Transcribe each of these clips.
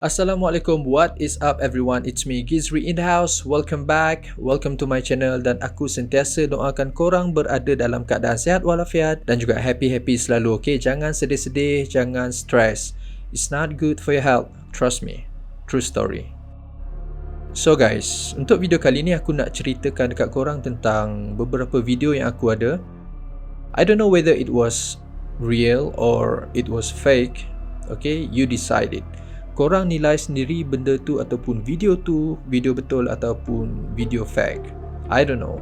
Assalamualaikum, what is up everyone? It's me Gizri in the house. Welcome back. Welcome to my channel dan aku sentiasa doakan korang berada dalam keadaan sihat walafiat dan juga happy-happy selalu. Okay, jangan sedih-sedih, jangan stress. It's not good for your health. Trust me. True story. So guys, untuk video kali ni aku nak ceritakan dekat korang tentang beberapa video yang aku ada. I don't know whether it was real or it was fake. Okay, you decide it. Korang nilai sendiri benda tu ataupun video tu video betul ataupun video fake. I don't know.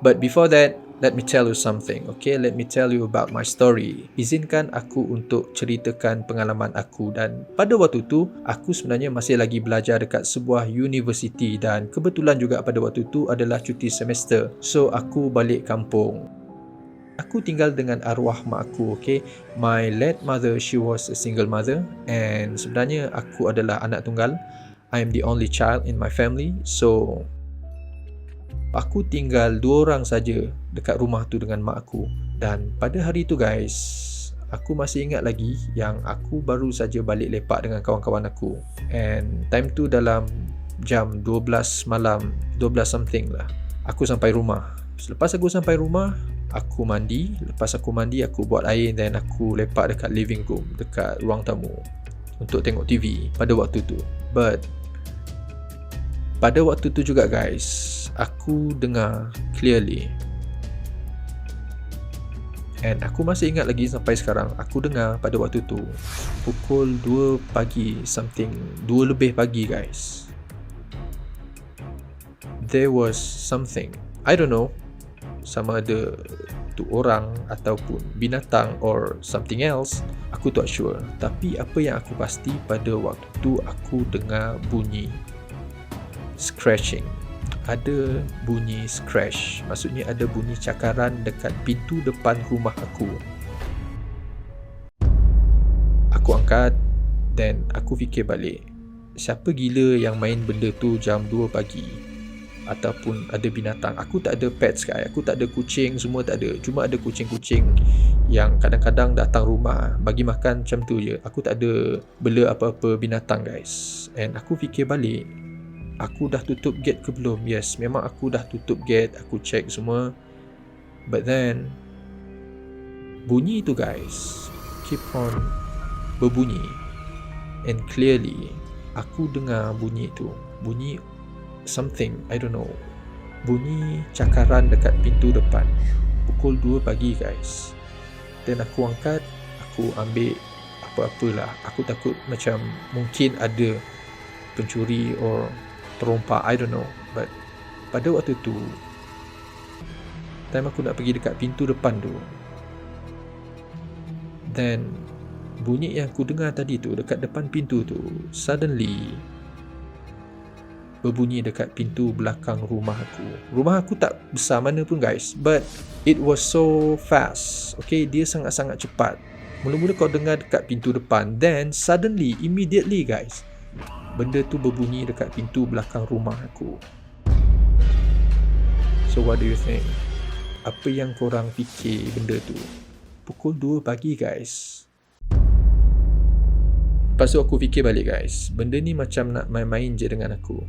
But before that, let me tell you something, okay? Let me tell you about my story. Izinkan aku untuk ceritakan pengalaman aku dan pada waktu tu, aku sebenarnya masih lagi belajar dekat sebuah universiti dan kebetulan juga pada waktu tu adalah cuti semester. So, aku balik kampung. Aku tinggal dengan arwah mak aku, okay? My late mother, she was a single mother and sebenarnya aku adalah anak tunggal. I am the only child in my family, so aku tinggal 2 orang saja dekat rumah tu dengan mak aku. Dan pada hari tu guys, aku masih ingat lagi yang aku baru saja balik lepak dengan kawan-kawan aku. And time tu dalam jam 12 malam, 12 something lah, aku sampai rumah. Selepas aku sampai rumah, aku mandi. Lepas aku mandi, aku buat air dan aku lepak dekat living room, dekat ruang tamu untuk tengok TV pada waktu tu. But pada waktu tu juga guys, aku dengar clearly. And aku masih ingat lagi sampai sekarang. Aku dengar pada waktu tu pukul 2 pagi something, 2 lebih pagi guys. There was something, I don't know, sama ada tu orang ataupun binatang or something else, aku tak sure. Tapi apa yang aku pasti, pada waktu tu aku dengar bunyi scratching. Ada bunyi scratch, maksudnya ada bunyi cakaran dekat pintu depan rumah aku. Aku angkat dan aku fikir balik, siapa gila yang main benda tu jam 2 pagi? Ataupun ada binatang. Aku tak ada pets guys, aku tak ada kucing, semua tak ada. Cuma ada kucing-kucing yang kadang-kadang datang rumah bagi makan macam tu je. Aku tak ada bela apa-apa binatang guys. And aku fikir balik, aku dah tutup gate ke belum? Yes, memang aku dah tutup gate. Aku check semua. But then bunyi tu guys keep on berbunyi. And clearly aku dengar bunyi tu, bunyi something, I don't know, bunyi cakaran dekat pintu depan. Pukul 2 pagi guys. Dan aku angkat, aku ambil apa-apalah. Aku takut macam mungkin ada pencuri or terompak, I don't know. But pada waktu tu, time aku nak pergi dekat pintu depan tu, then bunyi yang aku dengar tadi tu dekat depan pintu tu suddenly berbunyi dekat pintu belakang rumah aku. Rumah aku tak besar mana pun guys, but it was so fast. Okay, dia sangat-sangat cepat. Mula-mula kau dengar dekat pintu depan, then suddenly, immediately guys, benda tu berbunyi dekat pintu belakang rumah aku. So what do you think? Apa yang korang fikir benda tu? Pukul 2 pagi guys. Lepas tu aku fikir balik guys, benda ni macam nak main-main je dengan aku.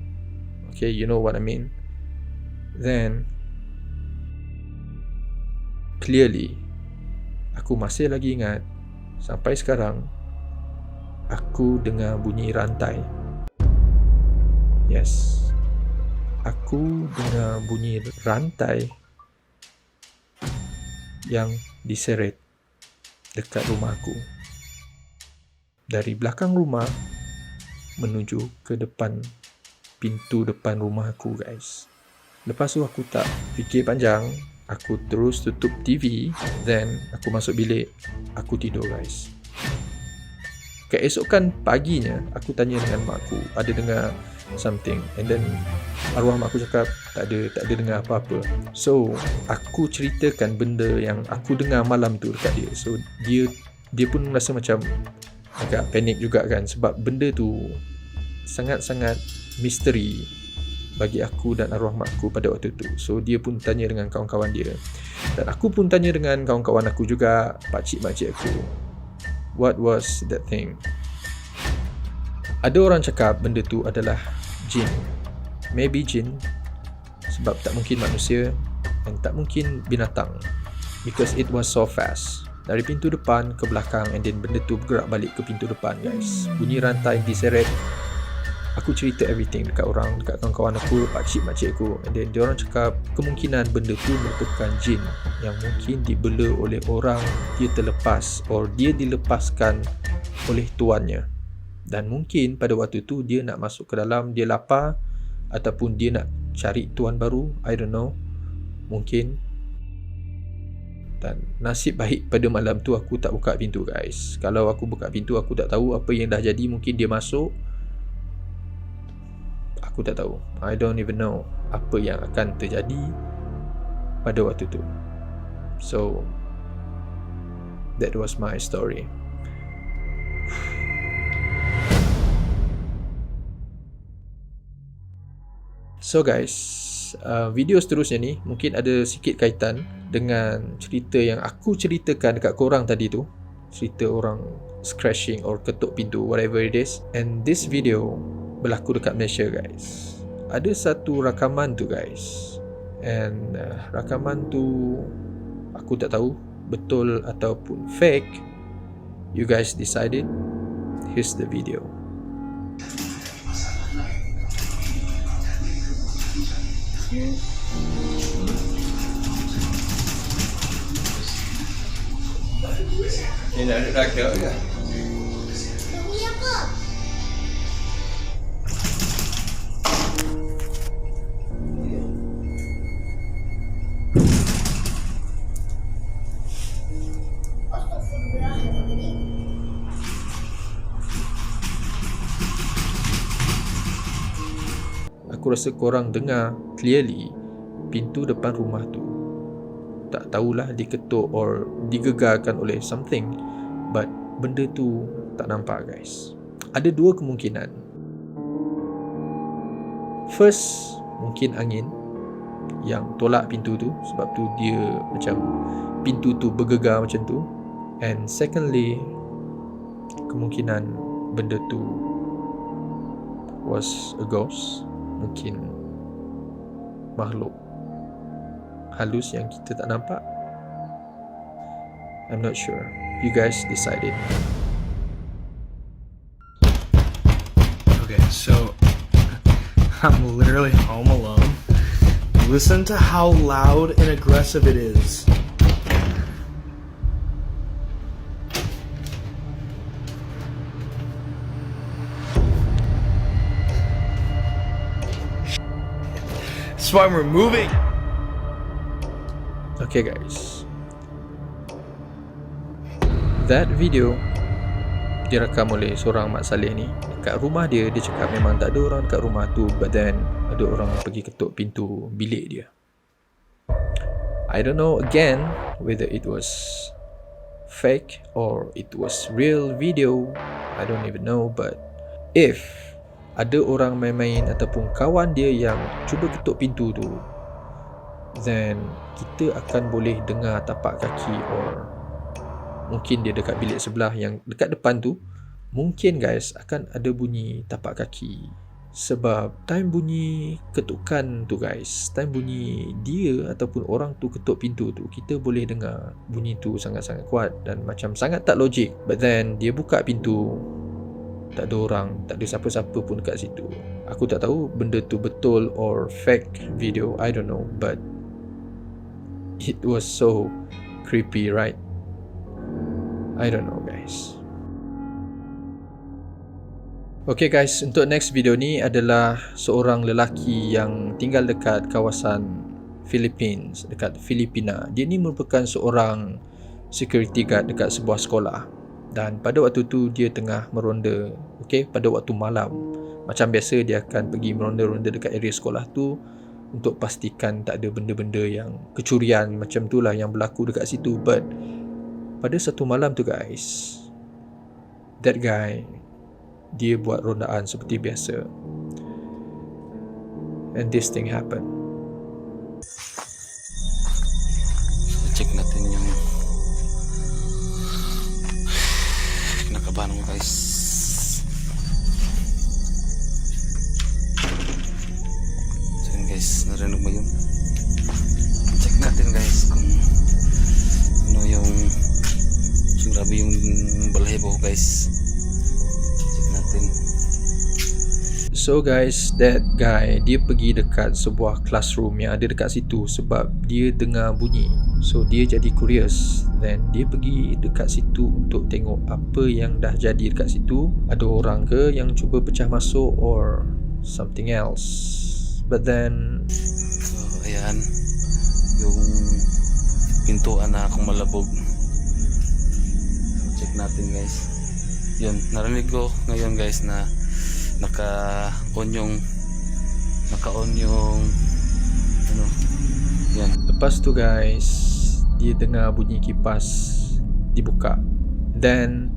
Okay, you know what I mean? Then clearly aku masih lagi ingat sampai sekarang, aku dengar bunyi rantai. Yes, aku dengar bunyi rantai yang diseret dekat rumah aku, dari belakang rumah menuju ke depan pintu depan rumah aku guys. Lepas tu aku tak fikir panjang, aku terus tutup TV, then aku masuk bilik, aku tidur guys. Keesokan paginya, aku tanya dengan mak aku, ada dengar something, and then arwah mak aku cakap tak ada dengar apa-apa. So aku ceritakan benda yang aku dengar malam tu dekat dia. So dia dia pun rasa macam agak panik juga kan, sebab benda tu sangat-sangat misteri bagi aku dan arwah mak aku pada waktu tu. So dia pun tanya dengan kawan-kawan dia, dan aku pun tanya dengan kawan-kawan aku juga, pakcik-makcik aku, what was that thing. Ada orang cakap benda tu adalah jin. Maybe jin, sebab tak mungkin manusia dan tak mungkin binatang, because it was so fast. Dari pintu depan ke belakang, and then benda tu bergerak balik ke pintu depan guys. Bunyi rantai diseret. Aku cerita everything dekat orang, dekat kawan-kawan aku, pakcik-makcik aku, and then diorang cakap kemungkinan benda tu merupakan jin yang mungkin dibela oleh orang, dia terlepas or dia dilepaskan oleh tuannya. Dan mungkin pada waktu tu dia nak masuk ke dalam, dia lapar, ataupun dia nak cari tuan baru, I don't know, mungkin. Dan nasib baik pada malam tu aku tak buka pintu guys. Kalau aku buka pintu, aku tak tahu apa yang dah jadi. Mungkin dia masuk, aku tak tahu. I don't even know apa yang akan terjadi pada waktu tu. So that was my story. So guys, video seterusnya ni mungkin ada sikit kaitan dengan cerita yang aku ceritakan dekat korang tadi tu. Cerita orang scratching or ketuk pintu, whatever it is. And this video berlaku dekat Malaysia guys. Ada satu rakaman tu guys, and rakaman tu aku tak tahu betul ataupun fake. You guys decided. Here's the video. Ini nak rakyat ke? Ini apa? Aku rasa korang dengar clearly pintu depan rumah tu. Tak tahulah diketuk or digegarkan oleh something, but benda tu tak nampak guys. Ada dua kemungkinan. First, mungkin angin yang tolak pintu tu, sebab tu dia macam pintu tu bergegar macam tu. And secondly, kemungkinan benda tu was a ghost. Mungkin makhluk halus yang kita tak nampak. I'm not sure. You guys decided. Okay, so I'm literally home alone. Listen to how loud and aggressive it is. That's why we're moving. Okay guys, that video direkam oleh seorang Mak Saleh ni. Dekat rumah dia, dia cakap memang tak ada orang dekat rumah tu, but then ada orang pergi ketuk pintu bilik dia. I don't know again whether it was fake or it was real video. I don't even know, but if ada orang main-main ataupun kawan dia yang cuba ketuk pintu tu, then kita akan boleh dengar tapak kaki, or mungkin dia dekat bilik sebelah yang dekat depan tu, mungkin guys akan ada bunyi tapak kaki. Sebab time bunyi ketukan tu guys, time bunyi dia ataupun orang tu ketuk pintu tu, kita boleh dengar bunyi tu sangat-sangat kuat dan macam sangat tak logik. But then dia buka pintu, tak ada orang, tak ada siapa-siapa pun dekat situ. Aku tak tahu benda tu betul or fake video, I don't know, but it was so creepy, right? I don't know guys. Okay guys, untuk next video ni adalah seorang lelaki yang tinggal dekat kawasan Philippines, dekat Filipina. Dia ni merupakan seorang security guard dekat sebuah sekolah. Dan pada waktu tu dia tengah meronda, okay, pada waktu malam. Macam biasa dia akan pergi meronda-ronda dekat area sekolah tu untuk pastikan tak ada benda-benda yang kecurian macam tu lah yang berlaku dekat situ. But pada satu malam tu guys, that guy, dia buat rondaan seperti biasa. And this thing happened. Check natin yung kinakabahan mo guys. So yun guys, narinig mo yun? Check natin guys kung ano yung grabe yung balahibo ko guys. Check natin. So guys, that guy, dia pergi dekat sebuah classroom yang ada dekat situ sebab dia dengar bunyi. So dia jadi curious. Then dia pergi dekat situ untuk tengok apa yang dah jadi dekat situ. Ada orang ke yang cuba pecah masuk or something else. But then So ayan, yung pintuan na akong malabog. So check natin guys. Yun, narinig ko ngayon guys na naka-on yung ano, yan. lepas tu guys, dia dengar bunyi kipas dibuka. Then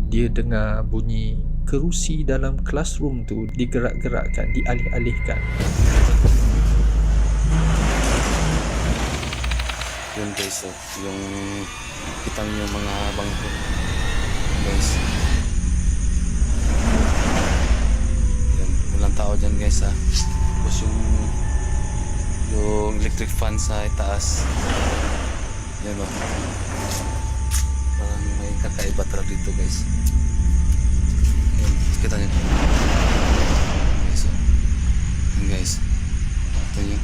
dia dengar bunyi kerusi dalam classroom tu digerak-gerakkan, dialih-alihkan. Yun guys, so yung kita nyo yung mga bangko guys. Yan, walang tao dyan guys ha. Tapos yung electric fan sa itaas. Yan o, parang may kakaiba talaga dito guys. Yan, kita nyo guys, so yan guys, ito nyo.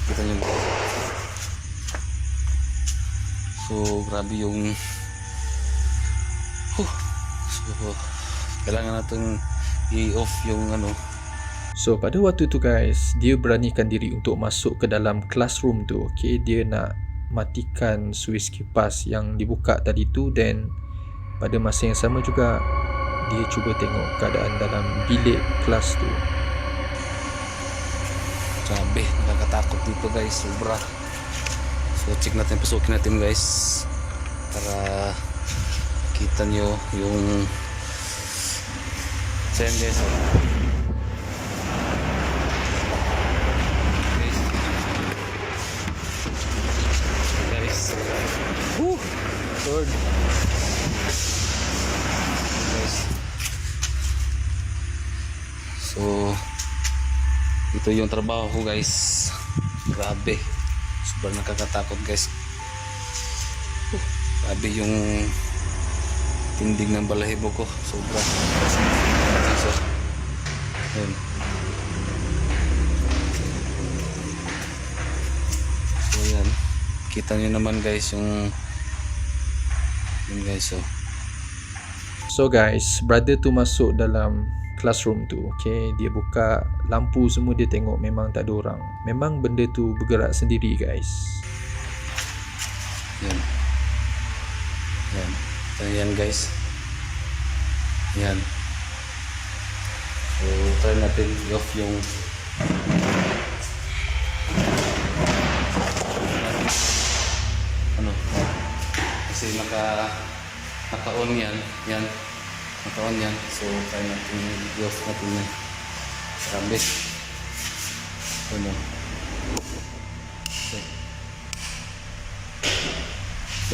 Kita nyo. So grabe yung so kailangan natin i-off yung ano. So pada waktu tu guys, dia beranikan diri untuk masuk ke dalam classroom tu. Okay, dia nak matikan suis kipas yang dibuka tadi tu. Then pada masa yang sama juga, dia cuba tengok keadaan dalam bilik kelas tu. Grabe, nakakatakot dito guys, sobra. So check natin, pasukin natin guys para kita nyo yung same guys. Guys, Lord guys, so ito yung trabaho ko guys. Grabe, sobrang nakakatakot guys. Grabe yung tindig ng balahibo ko, sobra. So, yun. So yan, kita nyo naman guys yung yun guys. So guys, brother tu masuk dalam classroom tu. Okay, dia buka lampu semua, dia tengok memang tak ada orang. Memang benda tu bergerak sendiri guys. Yan. Yan. Yan guys. Yan. So try natin i-off yung ano, kasi naka-on yan. Yan. Naka-on yan. So try natin i-off natin yan. Grabe. Ano. Okay.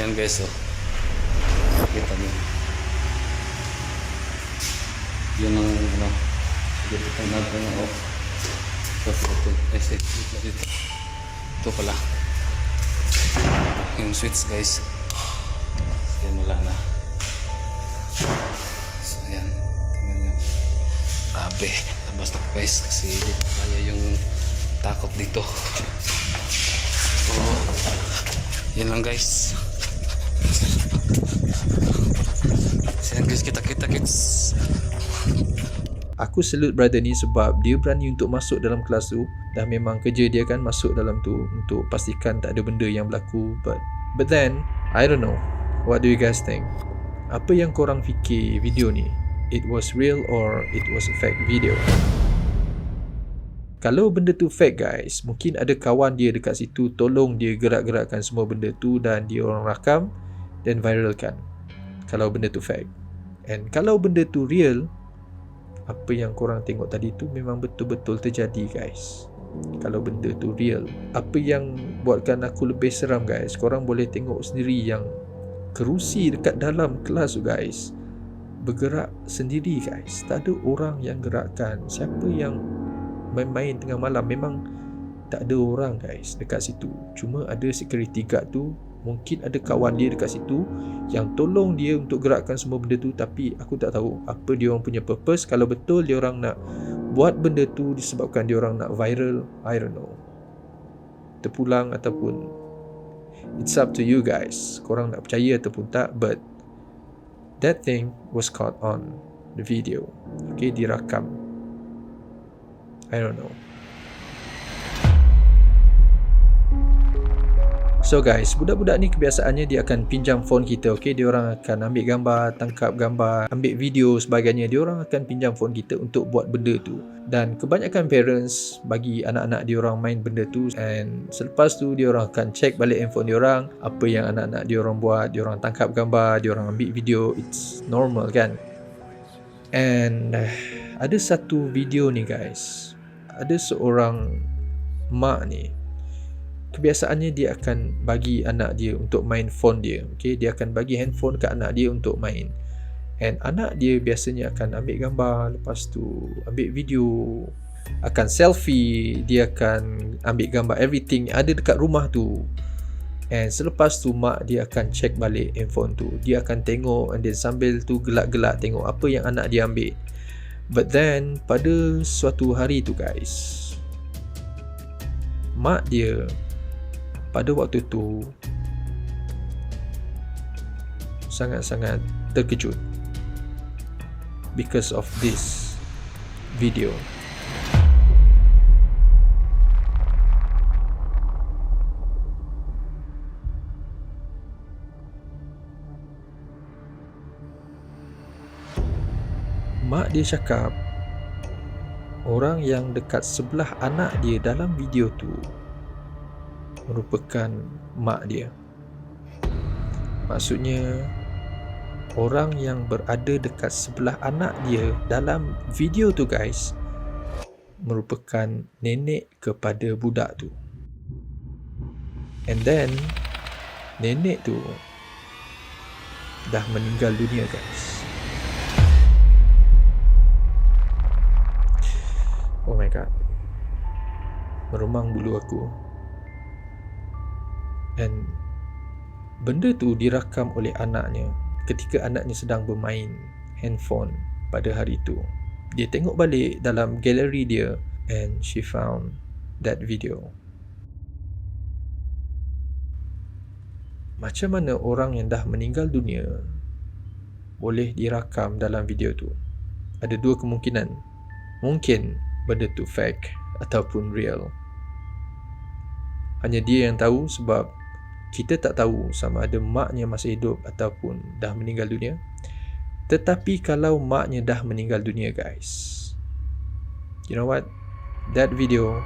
Yan guys, oh. Kita niyo. Yun ang ano. Dito tayo natin yung off. Dito. Ito pala. Yung switch guys. Yan, wala na. So yan. Tingnan nyo. Grabe. Labas na guys. Kasi hindi ko kaya yung takot dito. So, yan lang guys. Sayang guys, kita kids. Aku salute brother ni sebab dia berani untuk masuk dalam kelas tu. Dah memang kerja dia kan masuk dalam tu untuk pastikan tak ada benda yang berlaku. But then, I don't know. What do you guys think? Apa yang korang fikir video ni? It was real or it was a fake video? Kalau benda tu fake guys, mungkin ada kawan dia dekat situ tolong dia gerak-gerakkan semua benda tu dan dia orang rakam dan viralkan. Kalau benda tu fake. And kalau benda tu real, apa yang korang tengok tadi tu memang betul-betul terjadi guys. Kalau benda tu real, apa yang buatkan aku lebih seram guys, korang boleh tengok sendiri yang kerusi dekat dalam kelas tu guys bergerak sendiri guys. Tak ada orang yang gerakkan. Siapa yang main-main tengah malam, memang tak ada orang guys dekat situ. Cuma ada security guard tu, mungkin ada kawan dia dekat situ yang tolong dia untuk gerakkan semua benda tu, tapi aku tak tahu apa dia orang punya purpose. Kalau betul dia orang nak buat benda tu disebabkan dia orang nak viral, I don't know, terpulang ataupun, it's up to you guys, korang nak percaya ataupun tak. But that thing was caught on the video. Okay, dirakam. I don't know. So guys, budak-budak ni kebiasaannya dia akan pinjam phone kita. Okay, dia orang akan ambil gambar, tangkap gambar, ambil video sebagainya. Dia orang akan pinjam phone kita untuk buat benda tu. Dan kebanyakan parents bagi anak-anak dia orang main benda tu, and selepas tu dia orang akan check balik handphone dia orang, apa yang anak-anak dia orang buat. Dia orang tangkap gambar, dia orang ambil video. It's normal kan. And ada satu video ni guys, ada seorang mak ni, kebiasaannya dia akan bagi anak dia untuk main phone dia. Okay, dia akan bagi handphone ke anak dia untuk main. And anak dia biasanya akan ambil gambar, lepas tu ambil video, akan selfie, dia akan ambil gambar everything ada dekat rumah tu. And selepas tu mak dia akan check balik handphone tu. Dia akan tengok, and then sambil tu gelak-gelak tengok apa yang anak dia ambil. But then pada suatu hari tu guys, mak dia pada waktu tu sangat-sangat terkejut because of this video. Mak dia cakap orang yang dekat sebelah anak dia dalam video tu merupakan mak dia. Maksudnya orang yang berada dekat sebelah anak dia dalam video tu guys merupakan nenek kepada budak tu. And then nenek tu dah meninggal dunia guys. Oh my god, meremang bulu aku. And benda tu dirakam oleh anaknya ketika anaknya sedang bermain handphone pada hari tu. Dia tengok balik dalam galeri dia and she found that video. Macam mana orang yang dah meninggal dunia boleh dirakam dalam video tu? Ada dua kemungkinan. Mungkin benda tu fake ataupun real. Hanya dia yang tahu, sebab kita tak tahu sama ada maknya masih hidup ataupun dah meninggal dunia. Tetapi kalau maknya dah meninggal dunia guys, you know what? That video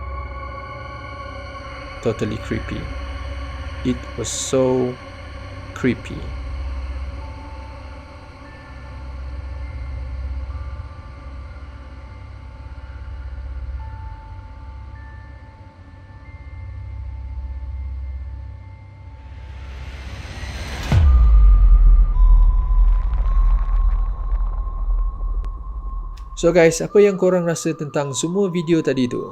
totally creepy. It was so creepy. So guys, apa yang korang rasa tentang semua video tadi tu?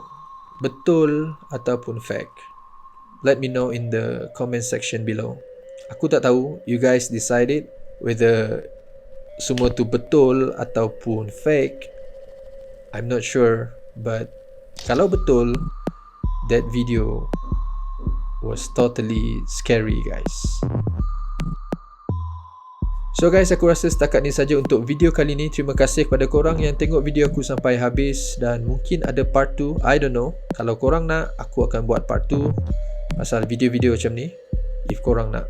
Betul ataupun fake? Let me know in the comment section below. Aku tak tahu, you guys decided whether semua tu betul ataupun fake. I'm not sure, but kalau betul, that video was totally scary guys. So guys, aku rasa setakat ni saja untuk video kali ni. Terima kasih kepada korang yang tengok video aku sampai habis, dan mungkin ada part 2, I don't know. Kalau korang nak, aku akan buat part 2 pasal video-video macam ni, if korang nak.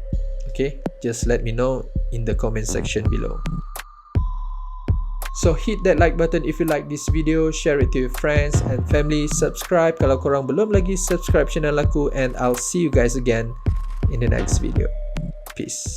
Okay, just let me know in the comment section below. So hit that like button if you like this video, share it to your friends and family, subscribe kalau korang belum lagi subscribe channel aku, and I'll see you guys again in the next video. Peace.